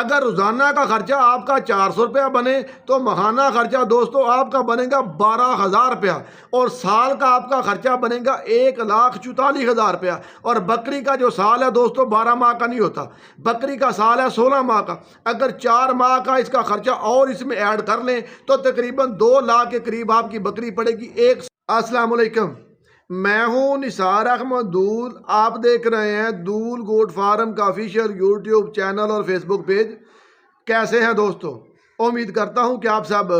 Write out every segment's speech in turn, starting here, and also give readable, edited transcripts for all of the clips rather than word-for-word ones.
अगर रोज़ाना का खर्चा आपका 400 रुपया बने तो माहाना खर्चा दोस्तों आपका बनेगा 12,000 रुपया और साल का आपका खर्चा बनेगा 1,44,000 रुपया। और बकरी का जो साल है दोस्तों 12 माह का नहीं होता, बकरी का साल है 16 माह का। अगर 4 माह का इसका खर्चा और इसमें ऐड कर लें तो तकरीबन 2 लाख के करीब आपकी बकरी पड़ेगी एक। अस्सलाम वालेकुम, मैं हूं निसार अहमद दूल। आप देख रहे हैं दूल गोट फार्म का ऑफिशियल यूट्यूब चैनल और फेसबुक पेज। कैसे हैं दोस्तों? उम्मीद करता हूं कि आप सब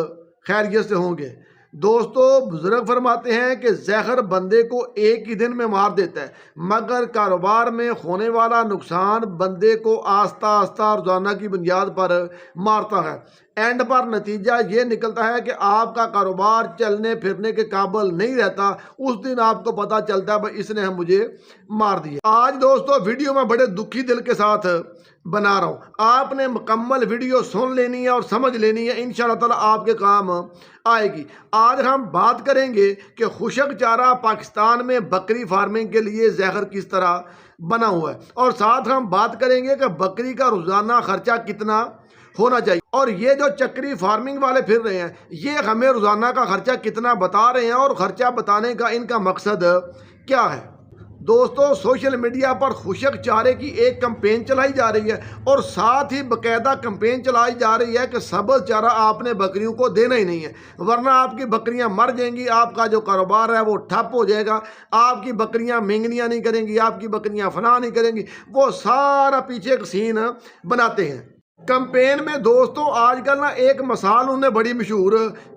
खैरियत से होंगे। दोस्तों, बुजुर्ग फरमाते हैं कि जहर बंदे को एक ही दिन में मार देता है, मगर कारोबार में होने वाला नुकसान बंदे को आस्ता आस्ता रोजाना की बुनियाद पर मारता है। एंड पर नतीजा ये निकलता है कि आपका कारोबार चलने फिरने के काबिल नहीं रहता। उस दिन आपको पता चलता है भाई इसने हम मुझे मार दिया। आज दोस्तों वीडियो में बड़े दुखी दिल के साथ बना रहा हूँ। आपने मुकम्मल वीडियो सुन लेनी है और समझ लेनी है, इंशाअल्लाह ताला आपके काम आएगी। आज हम बात करेंगे कि खुशक चारा पाकिस्तान में बकरी फार्मिंग के लिए जहर किस तरह बना हुआ है, और साथ हम बात करेंगे कि बकरी का रोज़ाना खर्चा कितना होना चाहिए। और ये जो चक्री फार्मिंग वाले फिर रहे हैं ये हमें रोज़ाना का खर्चा कितना बता रहे हैं और खर्चा बताने का इनका मकसद क्या है। दोस्तों, सोशल मीडिया पर खुशक चारे की एक कैंपेन चलाई जा रही है और साथ ही बाकायदा कैंपेन चलाई जा रही है कि सब्ज़ चारा आपने बकरियों को देना ही नहीं है, वरना आपकी बकरियां मर जाएंगी, आपका जो कारोबार है वो ठप हो जाएगा, आपकी बकरियां मेंगनियां नहीं करेंगी, आपकी बकरियां फना नहीं करेंगी। वो सारा पीछे का सीन बनाते हैं कैंपेन में। दोस्तों, आजकल ना एक मिसाल उन्हें बड़ी मशहूर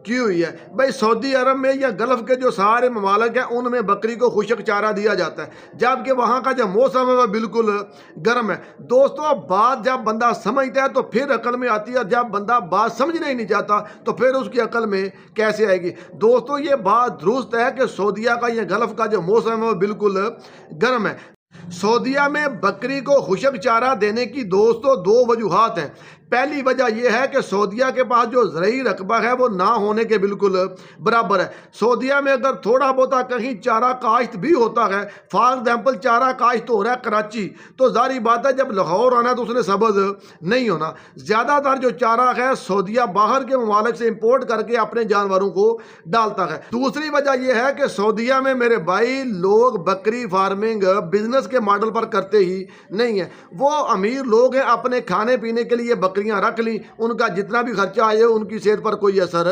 की हुई है भाई, सऊदी अरब में या गल्फ़ के जो सारे ममालिक हैं उनमें बकरी को खुशक चारा दिया जाता है, जबकि वहाँ का जो मौसम है वह बिल्कुल गर्म है। दोस्तों, बात जब बंदा समझता है तो फिर अकल में आती है, और जब बंदा बात समझना ही नहीं चाहता तो फिर उसकी अकल में कैसे आएगी। दोस्तों, ये बात दुरुस्त है कि सऊदिया का या गल्फ़ का जो मौसम है वह बिल्कुल गर्म है। सऊदिया में बकरी को खुशक चारा देने की दोस्तों 2 वजूहात हैं। पहली वजह यह है कि सऊदिया के पास जो ज़रई रकबा है वो ना होने के बिल्कुल बराबर है। सऊदिया में अगर थोड़ा बहुत कहीं चारा काश्त भी होता है, फॉर एग्जाम्पल चारा काश्त हो रहा है कराची, तो जारी बात है जब लाहौर आना है तो उसने सब्ज़ नहीं होना। ज़्यादातर जो चारा है सऊदिया बाहर के ममालिक से इम्पोर्ट करके अपने जानवरों को डालता है। दूसरी वजह यह है कि सऊदिया में मेरे भाई लोग बकरी फार्मिंग बिजनेस के मॉडल पर करते ही नहीं है। वो अमीर लोग हैं, अपने खाने पीने के लिए बकरियां रख ली, उनका जितना भी खर्चा आए उनकी सेहत पर कोई असर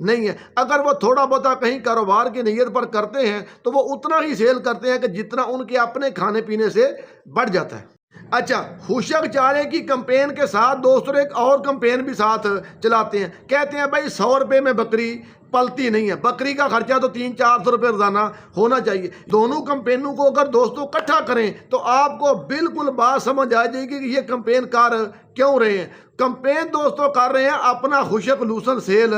नहीं है। अगर वो थोड़ा बहुत कहीं कारोबार की नीयत पर करते हैं तो वो उतना ही सेल करते हैं कि जितना उनके अपने खाने पीने से बढ़ जाता है। अच्छा, खुशक चारे की कैंपेन के साथ दोस्तों एक और कैंपेन भी साथ चलाते हैं। कहते हैं भाई 100 रुपये में बकरी पलती नहीं है, बकरी का खर्चा तो 300-400 रुपये रोजाना होना चाहिए। दोनों कैंपेनों को अगर दोस्तों इकट्ठा करें तो आपको बिल्कुल बात समझ आ जाएगी कि ये कैंपेन कर क्यों रहे हैं। कैंपेन दोस्तों कर रहे हैं अपना खुशक लूसन सेल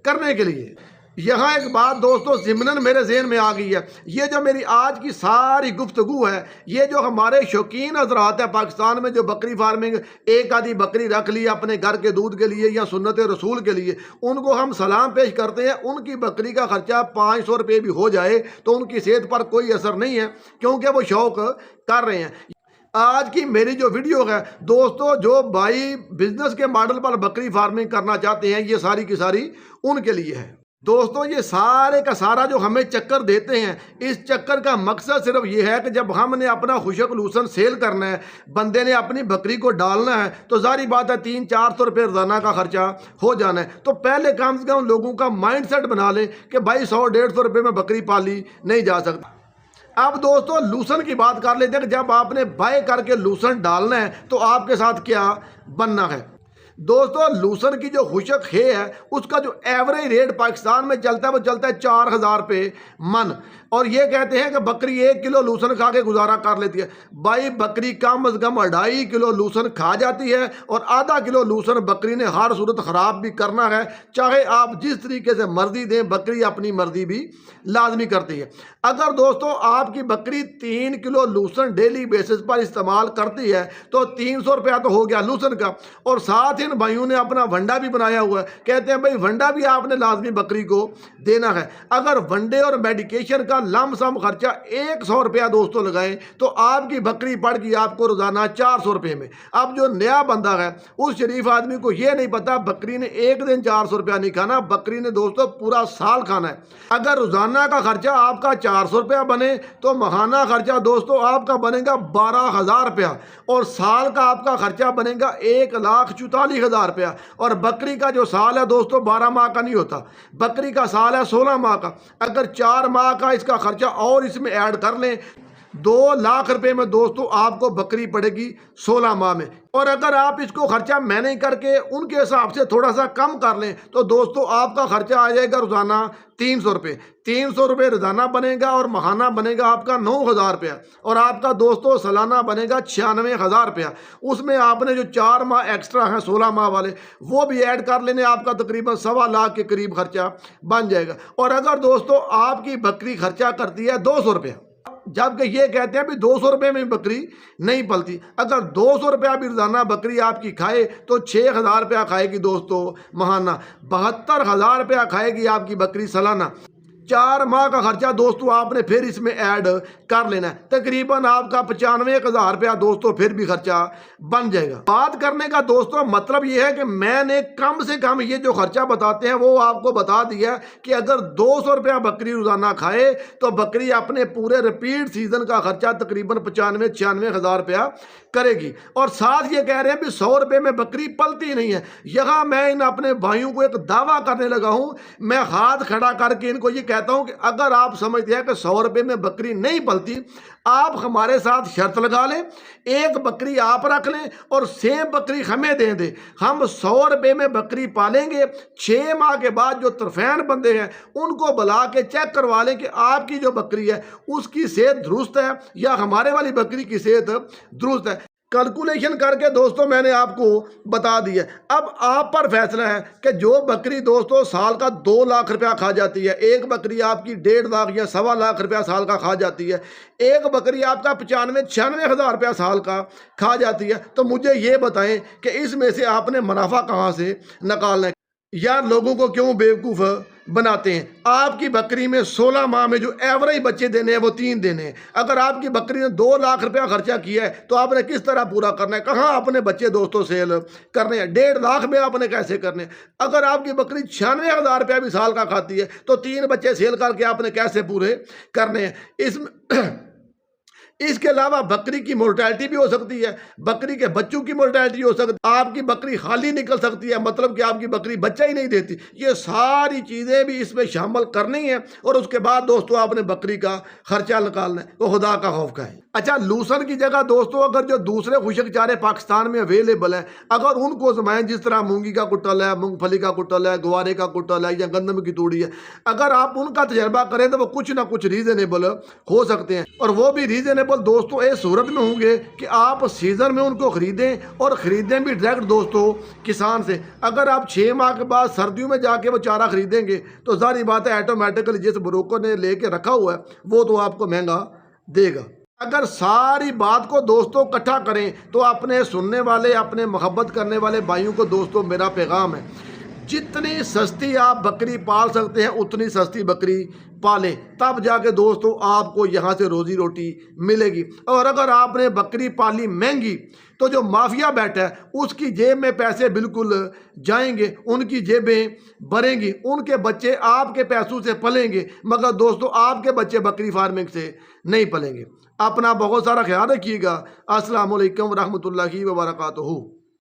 करने के लिए। यहाँ एक बात दोस्तों ज़िमनन मेरे ज़हन में आ गई है। ये जो मेरी आज की सारी गुफ्तगू है, ये जो हमारे शौकीन हज़रात हैं पाकिस्तान में जो बकरी फार्मिंग एक आधी बकरी रख ली अपने घर के दूध के लिए या सुन्नत रसूल के लिए, उनको हम सलाम पेश करते हैं। उनकी बकरी का खर्चा 500 रुपये भी हो जाए तो उनकी सेहत पर कोई असर नहीं है, क्योंकि वो शौक़ कर रहे हैं। आज की मेरी जो वीडियो है दोस्तों, जो भाई बिजनेस के मॉडल पर बकरी फार्मिंग करना चाहते हैं, ये सारी की सारी उनके लिए है। दोस्तों, ये सारे का सारा जो हमें चक्कर देते हैं, इस चक्कर का मकसद सिर्फ ये है कि जब हमने अपना खुशक लूसन सेल करना है, बंदे ने अपनी बकरी को डालना है, तो जारी बात है 300-400 रुपये रोजाना का खर्चा हो जाना है। तो पहले कम से कम लोगों का माइंड सेट बना लें कि भाई 100-150 रुपये में बकरी पाली नहीं जा सकती। अब दोस्तों लूसन की बात कर लेते हैं कि जब आपने बाय करके लूसन डालना है तो आपके साथ क्या बनना है। दोस्तों, लूसन की जो खुशक है उसका जो एवरेज रेट पाकिस्तान में चलता है वो चलता है 4,000 रुपये मन। और ये कहते हैं कि बकरी 1 किलो लूसन खा के गुजारा कर लेती है। भाई बकरी कम अज़ कम 2.5 किलो लूसन खा जाती है, और आधा किलो लूसन बकरी ने हर सूरत ख़राब भी करना है, चाहे आप जिस तरीके से मर्जी दें, बकरी अपनी मर्जी भी लाजमी करती है। अगर दोस्तों आपकी बकरी 3 किलो लूसन डेली बेसिस पर इस्तेमाल करती है तो 300 रुपया तो हो गया लूसन का, और साथ ही इन भाइयों ने अपना वंडा भी बनाया हुआ है, कहते हैं भाई वंडा भी आपने लाजमी बकरी को देना है। अगर वंडे और मेडिकेशन का लमसम खर्चा 100 रुपया दोस्तों लगाएं तो आपकी बकरी पड़ गई आपको रोजाना 400 रुपये में। अब जो नया बंदा है उस शरीफ आदमी को यह नहीं पता बकरी ने एक दिन 400 रुपया नहीं खाना, बकरी ने दोस्तों पूरा साल खाना है। अगर रोजाना का खर्चा आपका 400 रुपया बने तो महाना खर्चा दोस्तों आपका बनेगा 12,000 रुपया और साल का आपका खर्चा बनेगा 1,44,000 रुपया। और बकरी का जो साल है दोस्तों 12 माह का नहीं होता, बकरी का साल है 16 माह का। अगर 4 माह का इसका खर्चा और इसमें ऐड कर लें 2 लाख रुपए में दोस्तों आपको बकरी पड़ेगी 16 माह में। और अगर आप इसको खर्चा मैनेज करके उनके हिसाब से थोड़ा सा कम कर लें तो दोस्तों आपका खर्चा आ जाएगा रोजाना 300 रुपये। 300 रुपये रोजाना बनेगा और महाना बनेगा आपका 9,000 रुपया और आपका दोस्तों सालाना बनेगा 96,000 रुपया। उसमें आपने जो 4 माह एक्स्ट्रा हैं 16 माह वाले वो भी ऐड कर लेने, आपका तकरीबन 1.25 लाख के करीब खर्चा बन जाएगा। और अगर दोस्तों आपकी बकरी खर्चा करती है 200 रुपया, जबकि ये कहते हैं भी 200 रुपये में बकरी नहीं पलती, अगर 200 रुपया भी रोजाना बकरी आपकी खाए तो 6,000 रुपया खाएगी दोस्तों महाना, 72,000 रुपया खाएगी आपकी बकरी सालाना। 4 माह का खर्चा दोस्तों आपने फिर इसमें ऐड कर लेना है, तकरीबन आपका 95,000 रुपया दोस्तों फिर भी खर्चा बन जाएगा। बात करने का दोस्तों मतलब ये है कि मैंने कम से कम ये जो खर्चा बताते हैं वो आपको बता दिया कि अगर 200 रुपया बकरी रोजाना खाए तो बकरी अपने पूरे रिपीट सीजन का खर्चा तकरीबन 95-96,000 रुपया करेगी। और साथ ये कह रहे हैं भी 100 रुपये में बकरी पलती नहीं है। यहाँ मैं इन अपने भाइयों को एक दावा करने लगा हूँ, मैं हाथ खड़ा करके इनको ये कहता हूं कि अगर आप समझते हैं कि 100 रुपये में बकरी नहीं पलती, आप हमारे साथ शर्त लगा लें, एक बकरी आप रख लें और सेम बकरी हमें दे दें, हम 100 रुपये में बकरी पालेंगे। 6 माह के बाद जो तरफैन बंदे हैं उनको बुला के चेक करवा लें कि आपकी जो बकरी है उसकी सेहत दुरुस्त है या हमारे वाली बकरी की सेहत दुरुस्त है। कैलकुलेशन करके दोस्तों मैंने आपको बता दिया। अब आप पर फैसला है कि जो बकरी दोस्तों साल का 2 लाख रुपया खा जाती है, एक बकरी आपकी 1.5 लाख या 1.25 लाख रुपया साल का खा जाती है, एक बकरी आपका 95-96,000 रुपया साल का खा जाती है, तो मुझे ये बताएं कि इसमें से आपने मुनाफा कहाँ से निकालना है। यार लोगों को क्यों बेवकूफ़ बनाते हैं। आपकी बकरी में 16 माह में जो एवरेज बच्चे देने हैं वो 3 देने हैं। अगर आपकी बकरी ने 2 लाख रुपया खर्चा किया है तो आपने किस तरह पूरा करना है, कहाँ अपने बच्चे दोस्तों सेल करने हैं, 1.5 लाख में आपने कैसे करने हैं। अगर आपकी बकरी 96,000 रुपया भी साल का खाती है तो 3 बच्चे सेल करके आपने कैसे पूरे करने हैं। इसके अलावा बकरी की मोर्टेलिटी भी हो सकती है, बकरी के बच्चों की मोर्टेलिटी हो सकती है, आपकी बकरी खाली निकल सकती है, मतलब कि आपकी बकरी बच्चा ही नहीं देती। ये सारी चीज़ें भी इसमें शामिल करनी है और उसके बाद दोस्तों आपने बकरी का खर्चा निकालना है। तो खुदा का खौफ खाएं। अच्छा, लूसन की जगह दोस्तों अगर जो दूसरे खुशक चारे पाकिस्तान में अवेलेबल हैं, अगर उनको जमाएं, जिस तरह मूंगी का कुटल है, मूंगफली का कुटल है, गुवारे का कुटल है या गंदम की तूड़ी है, अगर आप उनका तजर्बा करें तो वो कुछ ना कुछ रीज़नेबल हो सकते हैं। और वो भी रीज़नेबल दोस्तों इस सूरत में होंगे कि आप सीज़न में उनको ख़रीदें और ख़रीदें भी डायरेक्ट दोस्तों किसान से। अगर आप 6 माह के बाद सर्दियों में जाके वो चारा ख़रीदेंगे तो सारी बात है ऑटोमेटिकली जिस ब्रोकर ने लेके रखा हुआ है वो तो आपको महंगा देगा। अगर सारी बात को दोस्तों इकट्ठा करें तो अपने सुनने वाले, अपने मोहब्बत करने वाले भाइयों को दोस्तों मेरा पैगाम है, जितनी सस्ती आप बकरी पाल सकते हैं उतनी सस्ती बकरी पालें, तब जाके दोस्तों आपको यहाँ से रोजी रोटी मिलेगी। और अगर आपने बकरी पाली महंगी तो जो माफिया बैठा है उसकी जेब में पैसे बिल्कुल जाएंगे, उनकी जेबें भरेंगी, उनके बच्चे आपके पैसों से पलेंगे, मगर दोस्तों आपके बच्चे बकरी फार्मिंग से नहीं पलेंगे। अपना बहुत सारा ख्याल रखिएगा। अस्सलाम वालेकुम रहमतुल्लाहि व बरकातुहू।